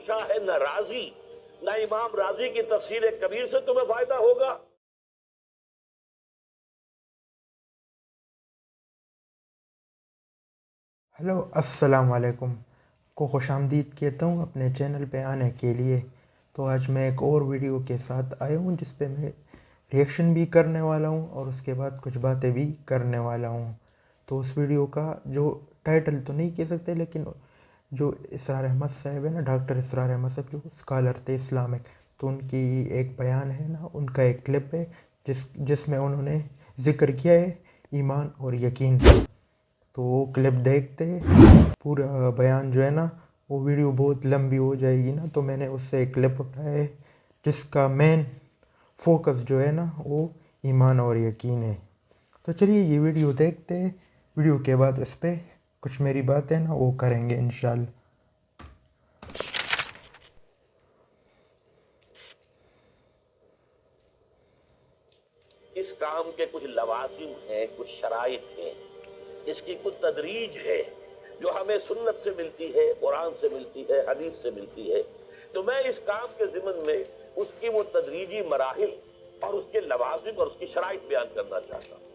بادشاہ ہے نہ راضی، نہ امام راضی کی تفسیر کبیر سے تمہیں فائدہ ہوگا۔ ہیلو السلام علیکم کو خوش آمدید کہتا ہوں اپنے چینل پہ آنے کے لیے۔ تو آج میں ایک اور ویڈیو کے ساتھ آیا ہوں جس پہ میں ریئیکشن بھی کرنے والا ہوں اور اس کے بعد کچھ باتیں بھی کرنے والا ہوں۔ تو اس ویڈیو کا جو ٹائٹل تو نہیں کہہ سکتے، لیکن جو اسرار احمد صاحب ہے نا، ڈاکٹر اسرار احمد صاحب جو اسکالر تھے اسلامک، تو ان کی ایک بیان ہے نا، ان کا ایک کلپ ہے جس میں انہوں نے ذکر کیا ہے ایمان اور یقین کا۔ تو وہ کلپ دیکھتے پورا بیان جو ہے نا، وہ ویڈیو بہت لمبی ہو جائے گی نا، تو میں نے اس سے ایک کلپ اٹھایا ہے جس کا مین فوکس جو ہے نا وہ ایمان اور یقین ہے۔ تو چلیے یہ ویڈیو دیکھتے ہیں، ویڈیو کے بعد اس پہ کچھ میری باتیں نا وہ کریں گے انشاءاللہ۔ اس کام کے کچھ لوازم ہیں، کچھ شرائط ہیں، اس کی کچھ تدریج ہے جو ہمیں سنت سے ملتی ہے، قرآن سے ملتی ہے، حدیث سے ملتی ہے۔ تو میں اس کام کے ضمن میں اس کی وہ تدریجی مراحل اور اس کے لوازم اور اس کی شرائط بیان کرنا چاہتا ہوں۔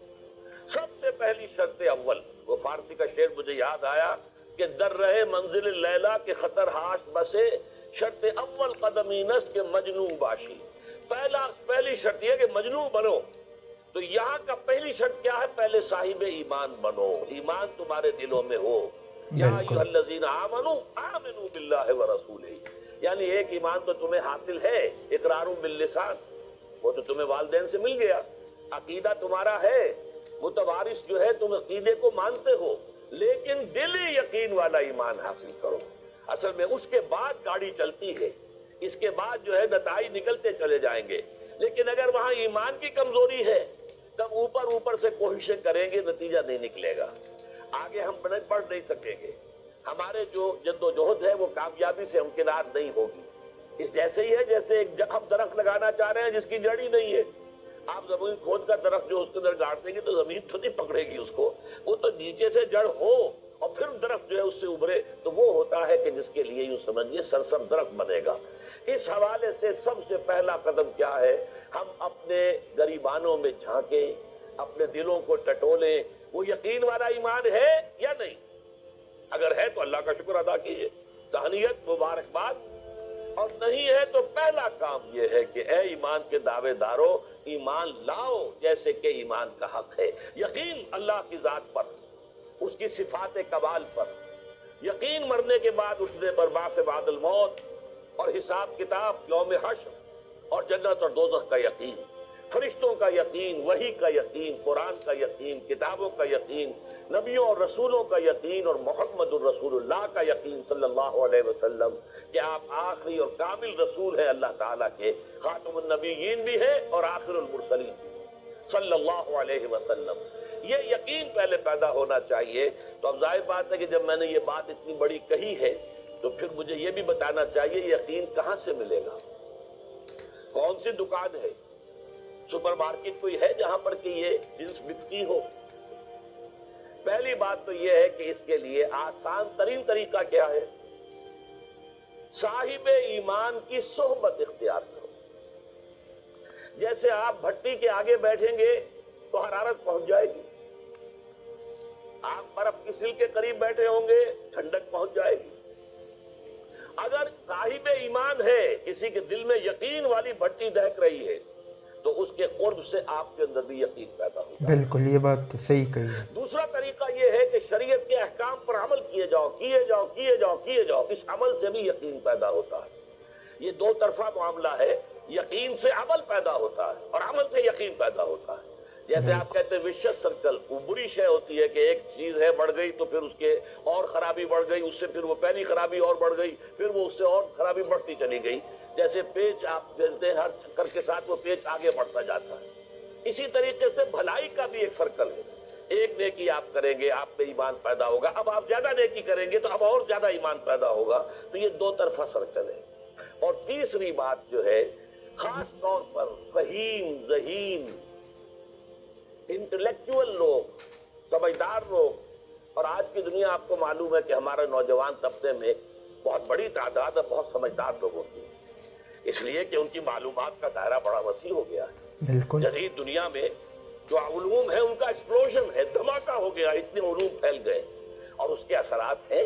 سب سے پہلی شرط اول، وہ فارسی کا شعر مجھے یاد آیا کہ در رہے منزل لیلا کے خطر ہاش بسے، شرط اول قدمی نس کے مجنوں باشی۔ پہلی شرط یہ کہ مجنوں بنو۔ تو یہاں کا پہلی شرط کیا ہے؟ پہلے صاحب ایمان بنو، ایمان تمہارے دلوں میں ہو۔ یا ایھا بالکل الذین آمنوا آمنوا باللہ ورسولہ، یعنی ایک ایمان تو تمہیں حاصل ہے، اقرار باللسان، وہ تو تمہیں والدین سے مل گیا، عقیدہ تمہارا ہے، متوارث جو ہے تم عقیدے کو مانتے ہو، لیکن دلی یقین والا ایمان حاصل کرو۔ اصل میں اس کے بعد گاڑی چلتی ہے، اس کے بعد جو ہے نتائج نکلتے چلے جائیں گے۔ لیکن اگر وہاں ایمان کی کمزوری ہے تب اوپر سے کوششیں کریں گے، نتیجہ نہیں نکلے گا، آگے ہم بڑھ نہیں سکیں گے، ہمارے جو جد و جہد ہے وہ کامیابی سے امکنار نہیں ہوگی۔ اس جیسے ہی ہے جیسے ہم درخت لگانا چاہ رہے ہیں جس کی جڑ ہی نہیں ہے۔ آپ زمین کھود کر درخت جو اس کے اندر گاڑ دیں گے تو زمین تو نہیں پکڑے گی اس کو، وہ تو نیچے سے جڑ ہو اور پھر درخت جو ہے اس سے ابھرے، تو وہ ہوتا ہے کہ جس کے لیے یوں سمجھیے سرسبز درخت بنے گا۔ اس حوالے سے سب سے پہلا قدم کیا ہے؟ ہم اپنے گریبانوں میں جھانکیں، اپنے دلوں کو ٹٹولیں، وہ یقین والا ایمان ہے یا نہیں؟ اگر ہے تو اللہ کا شکر ادا کیجئے، تہنیت، مبارکباد، اور نہیں ہے تو پہلا کام یہ ہے کہ اے ایمان کے دعوے دارو، ایمان لاؤ جیسے کہ ایمان کا حق ہے۔ یقین اللہ کی ذات پر، اس کی صفات کمال پر، یقین مرنے کے بعد اٹھنے پر، بعث بعد الموت اور حساب کتاب، یوم حشر اور جنت اور دوزخ کا یقین، فرشتوں کا یقین، وحی کا یقین، قرآن کا یقین، کتابوں کا یقین، نبیوں اور رسولوں کا یقین، اور محمد الرسول اللہ کا یقین صلی اللہ علیہ وسلم کہ آپ آخری اور کامل رسول ہیں اللہ تعالیٰ کے، خاتم النبیین بھی ہیں اور آخر المرسلین بھی صلی اللہ علیہ وسلم۔ یہ یقین پہلے پیدا ہونا چاہیے۔ تو اب ظاہر بات ہے کہ جب میں نے یہ بات اتنی بڑی کہی ہے تو پھر مجھے یہ بھی بتانا چاہیے یقین کہاں سے ملے گا، کون سی دکان ہے، سپر مارکیٹ کوئی ہے جہاں پر کہ یہ جنس بکتی ہو؟ پہلی بات تو یہ ہے کہ اس کے لیے آسان ترین طریقہ کیا ہے؟ صاحب ایمان کی صحبت اختیار کرو۔ جیسے آپ بھٹی کے آگے بیٹھیں گے تو حرارت پہنچ جائے گی، آپ برف کی سل کے قریب بیٹھے ہوں گے ٹھنڈک پہنچ جائے گی۔ اگر صاحب ایمان ہے، کسی کے دل میں یقین والی بھٹی دہک رہی ہے، تو اس کے قرب سے آپ کے اندر بھی یقین پیدا ہوتا ہے۔ بالکل، یہ بات تو صحیح کہی ہے۔ دوسرا طریقہ یہ ہے کہ شریعت کے احکام پر عمل کیے جاؤ، کیے جاؤ، کیے جاؤ، کیے جاؤ، اس عمل سے بھی یقین پیدا ہوتا ہے۔ یہ دو طرفہ معاملہ ہے، یقین سے عمل پیدا ہوتا ہے اور عمل سے یقین پیدا ہوتا ہے۔ جیسے آپ کہتے ہیں وشیس سرکل، وہ بری شے ہوتی ہے کہ ایک چیز ہے بڑھ گئی تو پھر اس کے اور خرابی بڑھ گئی، اس سے پھر وہ پہلی خرابی اور بڑھ گئی، پھر وہ اس سے اور خرابی بڑھتی چلی گئی۔ جیسے پیچ آپ جانتے ہیں، ہر چکر کے ساتھ وہ پیچ آگے بڑھتا جاتا ہے۔ اسی طریقے سے بھلائی کا بھی ایک سرکل ہے، ایک نیکی آپ کریں گے آپ میں ایمان پیدا ہوگا، اب آپ زیادہ نیکی کریں گے تو اب اور زیادہ ایمان پیدا ہوگا۔ تو یہ دو طرفہ سرکل ہے۔ اور تیسری بات جو ہے، خاص طور پر فہیم، ذہین، انٹلیکچوئل لوگ، سمجھدار لوگ، اور آج کی دنیا آپ کو معلوم ہے کہ ہمارے نوجوان طبقے میں بہت بڑی تعداد ہے بہت سمجھدار لوگوں کی، اس لیے کہ ان کی معلومات کا دائرہ بڑا وسیع ہو گیا ہے۔ بالکل جدید دنیا میں جو علوم ہے ان کا ایکسپلوژن ہے، دھماکہ ہو گیا، اتنے علوم پھیل گئے اور اس کے اثرات ہیں۔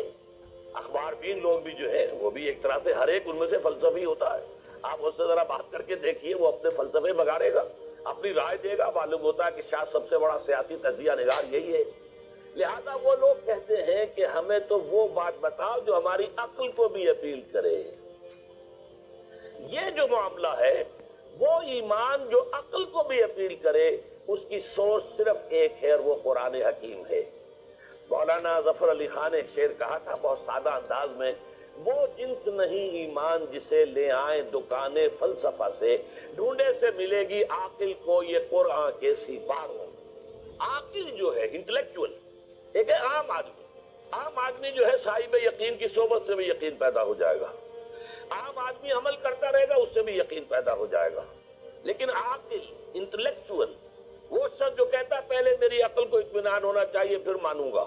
اخبار بین لوگ بھی جو ہے وہ بھی ایک طرح سے ہر ایک ان میں سے فلسفی ہوتا ہے، آپ اس سے ذرا بات کر کے دیکھیے، وہ اپنے فلسفے بگاڑے گا، اپنی رائے دے گا، معلوم ہوتا ہے کہ شاید سب سے بڑا سیاسی تجزیہ نگار یہی ہے۔ لہذا وہ لوگ کہتے ہیں کہ ہمیں تو وہ بات بتاؤ جو ہماری عقل کو بھی اپیل کرے۔ یہ جو معاملہ ہے وہ ایمان جو عقل کو بھی اپیل کرے، اس کی سورس صرف ایک ہے اور وہ قرآن حکیم ہے۔ مولانا ظفر علی خان نے ایک شعر کہا تھا بہت سادہ انداز میں، وہ جنس نہیں ایمان جسے لے آئیں دکانیں فلسفہ سے، ڈھونڈے سے ملے گی عاقل کو یہ قرآن کے سپاروں۔ عاقل جو ہے انٹلیکچوئل ایک ہے عام آدمی جو ہے صاحب یقین کی صحبت سے بھی یقین پیدا ہو جائے گا، عام آدمی عمل کرتا رہے گا اس سے بھی یقین پیدا ہو جائے گا، لیکن عاقل انٹلیکچوئل وہ شخص جو کہتا ہے پہلے میری عقل کو اطمینان ہونا چاہیے پھر مانوں گا،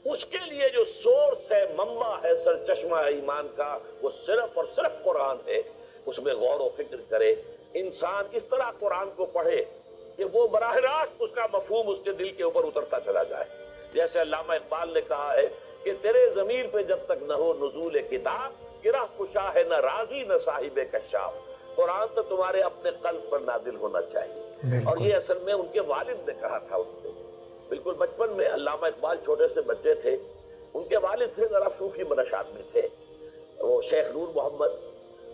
اس کے لیے جو سورس ہے، منبع ہے، سرچشمہ ہے ایمان کا، وہ صرف اور صرف قرآن ہے۔ اس میں غور و فکر کرے، انسان اس طرح قرآن کو پڑھے کہ وہ براہ راست اس کا مفہوم اس کے دل کے اوپر اترتا چلا جائے۔ جیسے علامہ اقبال نے کہا ہے کہ تیرے ضمیر پہ جب تک نہ ہو نزول کتاب، گرہ کشا ہے نہ راضی نہ صاحب کشاف۔ قرآن تو تمہارے اپنے قلب پر نازل ہونا چاہیے، اور یہ اصل میں ان کے والد نے کہا تھا ان سے۔ بالکل بچپن میں علامہ اقبال چھوٹے سے بچے تھے، ان کے والد تھے ذرا صوفی منش آدمی تھے، وہ شیخ نور محمد۔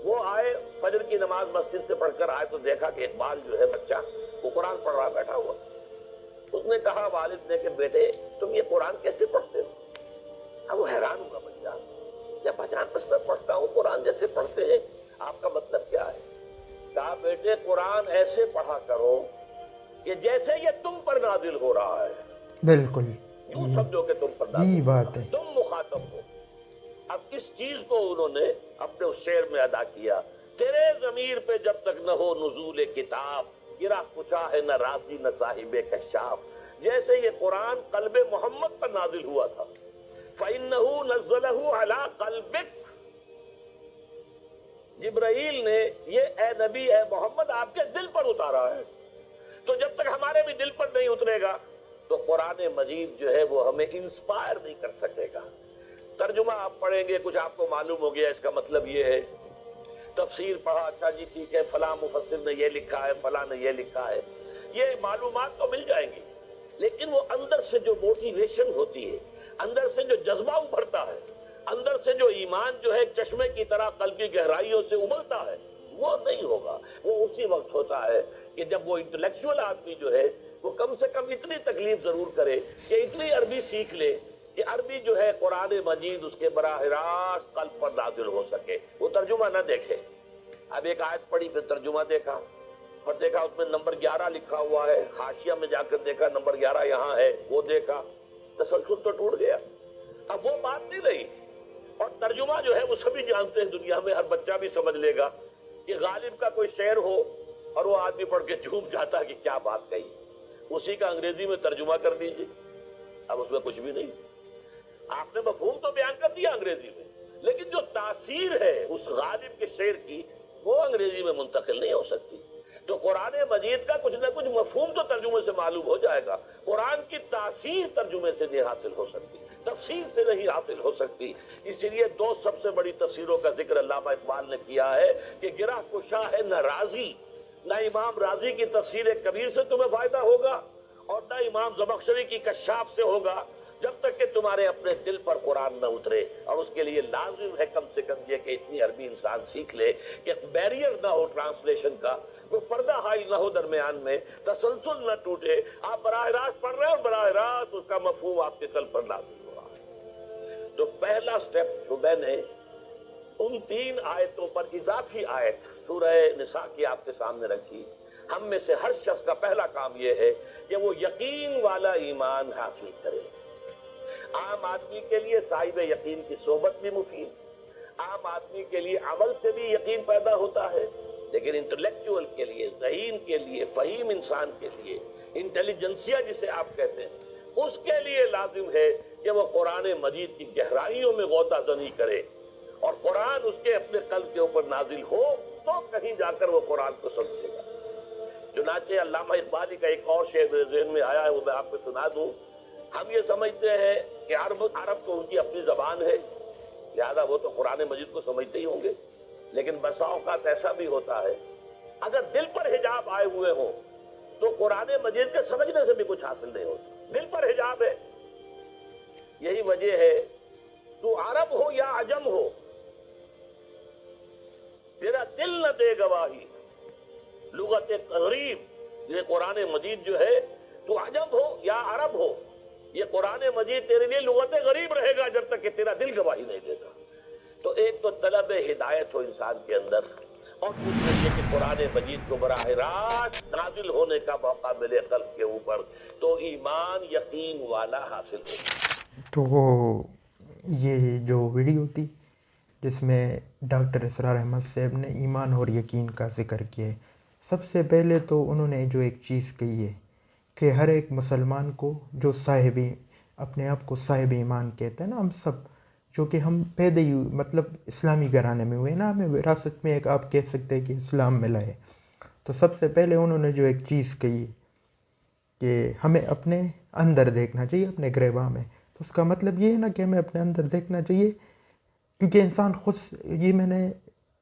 وہ آئے فجر کی نماز مسجد سے پڑھ کر آئے تو دیکھا کہ اقبال جو ہے بچہ وہ قرآن پڑھ رہا بیٹھا ہوا۔ اس نے کہا والد نے کہ بیٹے تم یہ قرآن کیسے پڑھتے ہو؟ اب وہ حیران ہوا بچہ، جب بچان بس میں پڑھتا ہوں قرآن جیسے پڑھتے ہیں، آپ کا مطلب کیا ہے؟ کہا بیٹے قرآن ایسے پڑھا کرو کہ جیسے یہ تم پر نازل ہو رہا ہے، بالکل یوں سمجھو کہ تم پر نازل یہی ہو رہا بات ہے۔ تم مخاطب ہو۔ اب اس چیز کو انہوں نے اپنے اس شعر میں ادا کیا، تیرے ضمیر پہ جب تک نہ ہو نزول کتاب، گرہ کچا ہے نہ راضی نہ صاحب کشاف۔ جیسے یہ قرآن قلب محمد پر نازل ہوا تھا، فَإِنَّهُ نَزَّلَهُ عَلَىٰ قَلْبِكَ، جبرائیل نے یہ اے نبی اے محمد آپ کے دل پر اتارا ہے۔ تو جب تک ہمارے بھی دل پر نہیں اترے گا تو قرآن مجید جو ہے وہ ہمیں انسپائر نہیں کر سکے گا۔ ترجمہ آپ پڑھیں گے، کچھ آپ کو معلوم ہو گیا اس کا مطلب یہ ہے، تفسیر پڑھا، اچھا جی ٹھیک ہے فلاں مفسر نے یہ لکھا ہے، فلاں نے یہ لکھا ہے، یہ معلومات تو مل جائیں گی، لیکن وہ اندر سے جو موٹیویشن ہوتی ہے، اندر سے جو جذبہ ابھرتا ہے، اندر سے جو ایمان جو ہے ایک چشمے کی طرح قلب کی گہرائیوں سے ابلتا ہے، وہ نہیں ہوگا۔ وہ اسی وقت ہوتا ہے کہ جب وہ انٹلیکچوئل آدمی جو ہے وہ کم سے کم اتنی تکلیف ضرور کرے کہ اتنی عربی سیکھ لے کہ عربی جو ہے قرآن مجید اس کے براہ راست قلب پر نازل ہو سکے، وہ ترجمہ نہ دیکھے۔ اب ایک آیت پڑھی پھر ترجمہ دیکھا، اور دیکھا اس میں نمبر 11 لکھا ہوا ہے، حاشیہ میں جا کر دیکھا نمبر 11 یہاں ہے، وہ دیکھا، تسلسل تو ٹوٹ گیا، اب وہ بات نہیں رہی۔ اور ترجمہ جو ہے وہ سبھی جانتے ہیں، دنیا میں ہر بچہ بھی سمجھ لے گا کہ غالب کا کوئی شعر ہو اور وہ آدمی پڑھ کے جھوم جاتا ہے کہ کیا بات کہی، اسی کا انگریزی میں ترجمہ کر دیجیے، اب اس میں کچھ بھی نہیں۔ آپ نے مفہوم تو بیان کر دیا انگریزی میں، لیکن جو تاثیر ہے اس غالب کے شعر کی وہ انگریزی میں منتقل نہیں ہو سکتی۔ تو قرآن مجید کا کچھ نہ کچھ مفہوم تو ترجمے سے معلوم ہو جائے گا، قرآن کی تاثیر ترجمے سے نہیں حاصل ہو سکتی، تفسیر سے نہیں حاصل ہو سکتی۔ اسی لیے دو سب سے بڑی تفسیروں کا ذکر علامہ اقبال نے کیا ہے کہ گرہ کشا ہے نہ راضی، نہ امام راضی کی تفسیر کبیر سے تمہیں فائدہ ہوگا اور نہ امام زمخشری کی کشاف سے ہوگا، جب تک کہ تمہارے اپنے دل پر قرآن نہ اترے۔ اور اس کے لیے لازم ہے کم سے کم یہ کہ اتنی عربی انسان سیکھ لے کہ بیریئر نہ ہو ٹرانسلیشن کا، کوئی پردہ حائل نہ ہو درمیان میں، تسلسل نہ ٹوٹے، آپ براہ راست پڑھ رہے ہیں اور براہ راست اس کا مفہوم آپ کے قلب پر نازل ہو رہا ہے۔ تو پہلا سٹیپ جو میں نے ان 3 آیتوں پر اضافی آیت سورہ نساء کی آپ کے سامنے رکھی، ہم میں سے ہر شخص کا پہلا کام یہ ہے کہ وہ یقین والا ایمان حاصل کرے۔ عام آدمی کے لیے صاحب یقین کی صحبت بھی مفید، عام آدمی کے لیے عمل سے بھی یقین پیدا ہوتا ہے، لیکن انٹلیکچوئل کے لیے، ذہین کے لیے، فہیم انسان کے لیے، انٹیلیجنسیا جسے آپ کہتے ہیں، اس کے لیے لازم ہے کہ وہ قرآن مجید کی گہرائیوں میں غوطہ زنی کرے اور قرآن اس کے اپنے قلب کے اوپر نازل ہو تو کہیں جا کر وہ قرآن کو سمجھے گا۔ چنانچہ علامہ اقبالی کا ایک اور شعر میرے ذہن میں آیا ہے، وہ میں آپ کو سنا دوں۔ ہم یہ سمجھتے ہیں کہ عرب تو ان کی اپنی زبان ہے، لہذا وہ تو قرآن مجید کو سمجھتے ہی ہوں گے، لیکن بسا اوقات ایسا بھی ہوتا ہے اگر دل پر حجاب آئے ہوئے ہوں تو قرآن مجید کے سمجھنے سے بھی کچھ حاصل نہیں ہوتا، دل پر حجاب ہے۔ یہی وجہ ہے تو عرب ہو یا عجم ہو، تیرا دل نہ دے گواہی، لغت غریب یہ قرآن مجید جو ہے، تو عجم ہو یا عرب ہو، یہ قرآن مجید تیرے لیے لغت غریب رہے گا جب تک کہ تیرا دل گواہی نہیں دے گا۔ تو ایک تو طلب ہدایت ہو انسان کے اندر، اور دوسرے یہ کہ قرآن مجید کو براہ راست نازل ہونے کا موقع ملے قلب کے اوپر، تو ایمان یقین والا حاصل ہو۔ تو یہ جو ویڈیو تھی جس میں ڈاکٹر اسرار احمد صاحب نے ایمان اور یقین کا ذکر کیا ہے، سب سے پہلے تو انہوں نے جو ایک چیز کہی ہے کہ ہر ایک مسلمان کو جو اپنے آپ کو صاحب ایمان کہتے ہیں نا، ہم سب جو کہ ہم پیدا ہی مطلب اسلامی گھرانے میں ہوئے نا، ہمیں وراثت میں ایک آپ کہہ سکتے ہیں کہ اسلام ملا ہے۔ تو سب سے پہلے انہوں نے جو ایک چیز کہی کہ ہمیں اپنے اندر دیکھنا چاہیے، اپنے گریباں میں۔ تو اس کا مطلب یہ ہے نا کہ ہمیں اپنے اندر دیکھنا چاہیے، کیونکہ انسان خود، یہ میں نے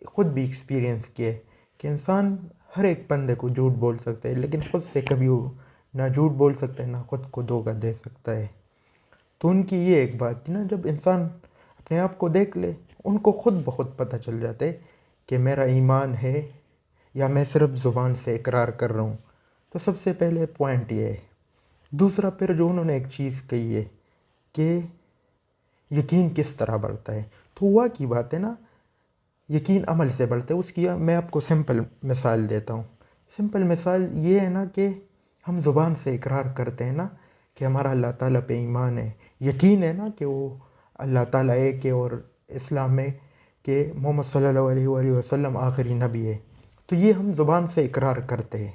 خود بھی ایکسپیرینس کیا ہے کہ انسان ہر ایک بندے کو جھوٹ بول سکتا ہے، لیکن خود سے کبھی وہ نہ جھوٹ بول سکتا ہے نہ خود کو دھوکہ دے سکتا ہے۔ تو ان کی یہ ایک بات تھی نا، جب انسان اپنے آپ کو دیکھ لے ان کو خود بخود پتہ چل جاتا ہے کہ میرا ایمان ہے یا میں صرف زبان سے اقرار کر رہا ہوں۔ تو سب سے پہلے پوائنٹ یہ ہے۔ دوسرا پھر جو انہوں نے ایک چیز کہی ہے کہ یقین کس طرح بڑھتا ہے، تو ہوا کی بات ہے نا، یقین عمل سے بڑھتا ہے۔ اس کی میں آپ کو سمپل مثال دیتا ہوں۔ سمپل مثال یہ ہے نا کہ ہم زبان سے اقرار کرتے ہیں نا کہ ہمارا اللہ تعالیٰ پہ ایمان ہے، یقین ہے نا کہ وہ اللہ تعالیٰ ایک ہے، اور اسلام میں کہ محمد صلی اللہ علیہ وآلہ وسلم آخری نبی ہے۔ تو یہ ہم زبان سے اقرار کرتے ہیں،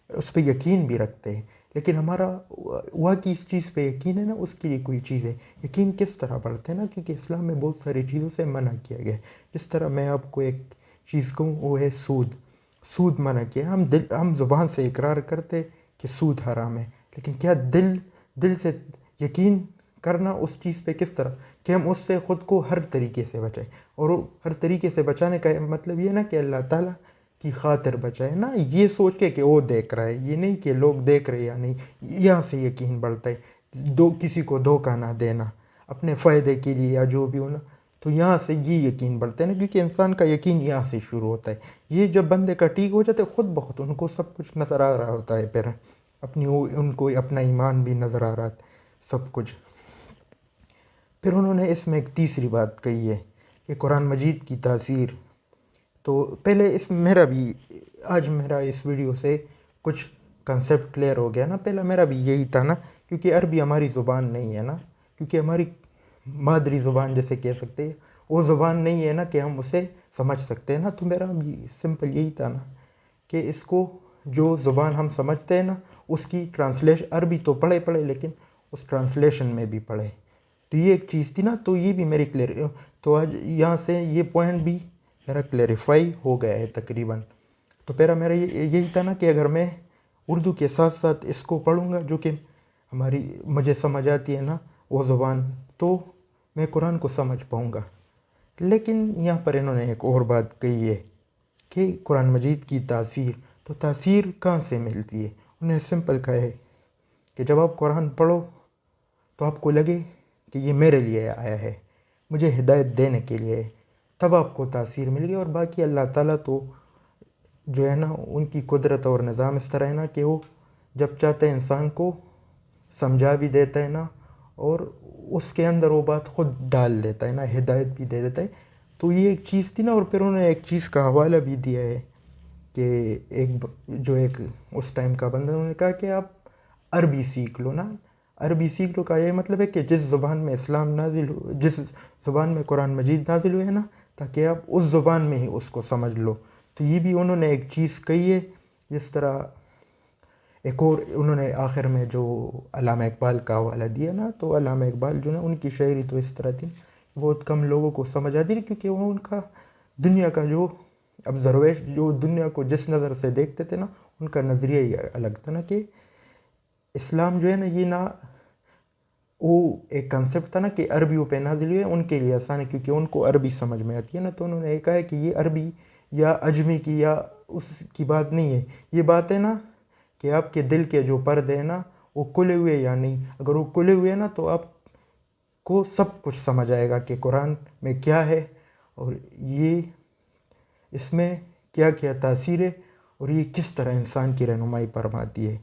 اس پہ یقین بھی رکھتے ہیں، لیکن ہمارا واقعی اس چیز پہ یقین ہے نا، اس کے لیے کوئی چیز ہے۔ یقین کس طرح بڑھتا ہے نا، کیونکہ اسلام میں بہت ساری چیزوں سے منع کیا گیا ہے۔ جس طرح میں آپ کو ایک چیز کہوں، وہ ہے سود منع کیا ہے۔ ہم زبان سے اقرار کرتے کہ سود حرام ہے، لیکن کیا دل سے یقین کرنا اس چیز پہ کس طرح کہ ہم اس سے خود کو ہر طریقے سے بچائیں، اور ہر طریقے سے بچانے کا مطلب یہ نا کہ اللہ تعالیٰ کی خاطر بچائے نا، یہ سوچ کے کہ وہ دیکھ رہا ہے، یہ نہیں کہ لوگ دیکھ رہے یا نہیں۔ یہاں سے یقین بڑھتا ہے، کسی کو دھوکہ نہ دینا اپنے فائدے کے لیے یا جو بھی ہونا، تو یہاں سے یہ یقین بڑھتا ہے نا، کیونکہ انسان کا یقین یہاں سے شروع ہوتا ہے۔ یہ جب بندے کا ٹھیک ہو جاتا ہے، خود بخود ان کو سب کچھ نظر آ رہا ہوتا ہے، پھر ان کو اپنا ایمان بھی نظر آ رہا ہے، سب کچھ۔ پھر انہوں نے اس میں ایک تیسری بات کہی ہے کہ قرآن مجید کی تاثیر۔ تو پہلے آج میرا اس ویڈیو سے کچھ کنسیپٹ کلیئر ہو گیا نا۔ پہلا میرا بھی یہی تھا نا، کیونکہ عربی ہماری زبان نہیں ہے نا، کیونکہ ہماری مادری زبان جیسے کہہ سکتے ہیں، وہ زبان نہیں ہے نا کہ ہم اسے سمجھ سکتے ہیں نا۔ تو میرا بھی سمپل یہی تھا نا کہ اس کو جو زبان ہم سمجھتے ہیں نا، اس کی ٹرانسلیشن عربی تو پڑھے لیکن اس ٹرانسلیشن میں بھی پڑھے۔ تو یہ ایک چیز تھی نا، تو یہ بھی میری تو آج یہاں سے یہ پوائنٹ بھی میرا کلیریفائی ہو گیا ہے تقریباً۔ تو میرا یہی تھا نا کہ اگر میں اردو کے ساتھ ساتھ اس کو پڑھوں گا، جو کہ مجھے سمجھ آتی ہے نا وہ زبان، تو میں قرآن کو سمجھ پاؤں گا۔ لیکن یہاں پر انہوں نے ایک اور بات کہی ہے کہ قرآن مجید کی تاثیر، تو تاثیر کہاں سے ملتی ہے؟ انہیں سمپل کہا ہے کہ جب آپ قرآن پڑھو تو آپ کو لگے کہ یہ میرے لیے آیا ہے، مجھے ہدایت دینے کے لیے ہے، تب آپ کو تاثیر مل گئی۔ اور باقی اللہ تعالیٰ تو جو ہے نا، ان کی قدرت اور نظام اس طرح ہے نا کہ وہ جب چاہتا ہے انسان کو سمجھا بھی دیتا ہے نا، اور اس کے اندر وہ بات خود ڈال دیتا ہے نا، ہدایت بھی دے دیتا ہے۔ تو یہ ایک چیز تھی نا۔ اور پھر انہوں نے ایک چیز کا حوالہ بھی دیا ہے کہ ایک اس ٹائم کا بندہ، انہوں نے کہا کہ آپ عربی سیکھ لو نا۔ عربی سیکھ لو کا یہ مطلب ہے کہ جس زبان میں اسلام نازل ہو، جس زبان میں قرآن مجید نازل ہوئے نا، تاکہ آپ اس زبان میں ہی اس کو سمجھ لو۔ تو یہ بھی انہوں نے ایک چیز کہی ہے۔ جس طرح ایک اور انہوں نے آخر میں جو علامہ اقبال کا حوالہ دیا نا، تو علامہ اقبال جو نا، ان کی شاعری تو اس طرح تھی بہت کم لوگوں کو سمجھ آتی ہے، کیونکہ وہ ان کا دنیا کا جو جو دنیا کو جس نظر سے دیکھتے تھے نا، ان کا نظریہ ہی الگ تھا نا، کہ اسلام جو ہے نا یہ نا وہ ایک کنسیپٹ تھا نا کہ عربیوں پہ نازل ہوئے، ان کے لیے آسان ہے کیونکہ ان کو عربی سمجھ میں آتی ہے نا، تو انہوں نے کہا ہے کہ یہ عربی یا اجمی کی یا اس کی بات نہیں ہے، یہ بات ہے نا کہ آپ کے دل کے جو پردے ہیں نا وہ کھلے ہوئے یا نہیں، اگر وہ کھلے ہوئے نا تو آپ کو سب کچھ سمجھ آئے گا کہ قرآن میں کیا ہے، اور یہ اس میں کیا کیا تاثیر ہے، اور یہ کس طرح انسان کی رہنمائی فرماتی ہے۔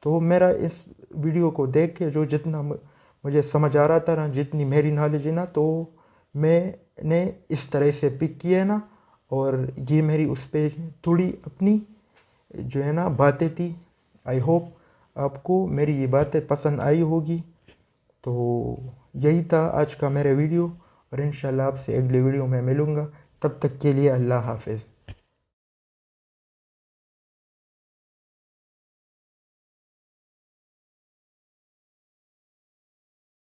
تو میرا اس ویڈیو کو دیکھ کے جو جتنا مجھے سمجھ آ رہا تھا نا، جتنی میری نالج ہے نا، تو میں نے اس طرح سے پک کیا ہے نا، اور یہ میری اس پہ تھوڑی اپنی جو ہے نا باتیں تھی۔ آئی ہوپ آپ کو میری یہ باتیں پسند آئی ہوگی۔ تو یہی تھا آج کا میرا ویڈیو، اور انشاءاللہ آپ سے اگلے ویڈیو میں ملوں گا، تب تک کے لیے اللہ حافظ۔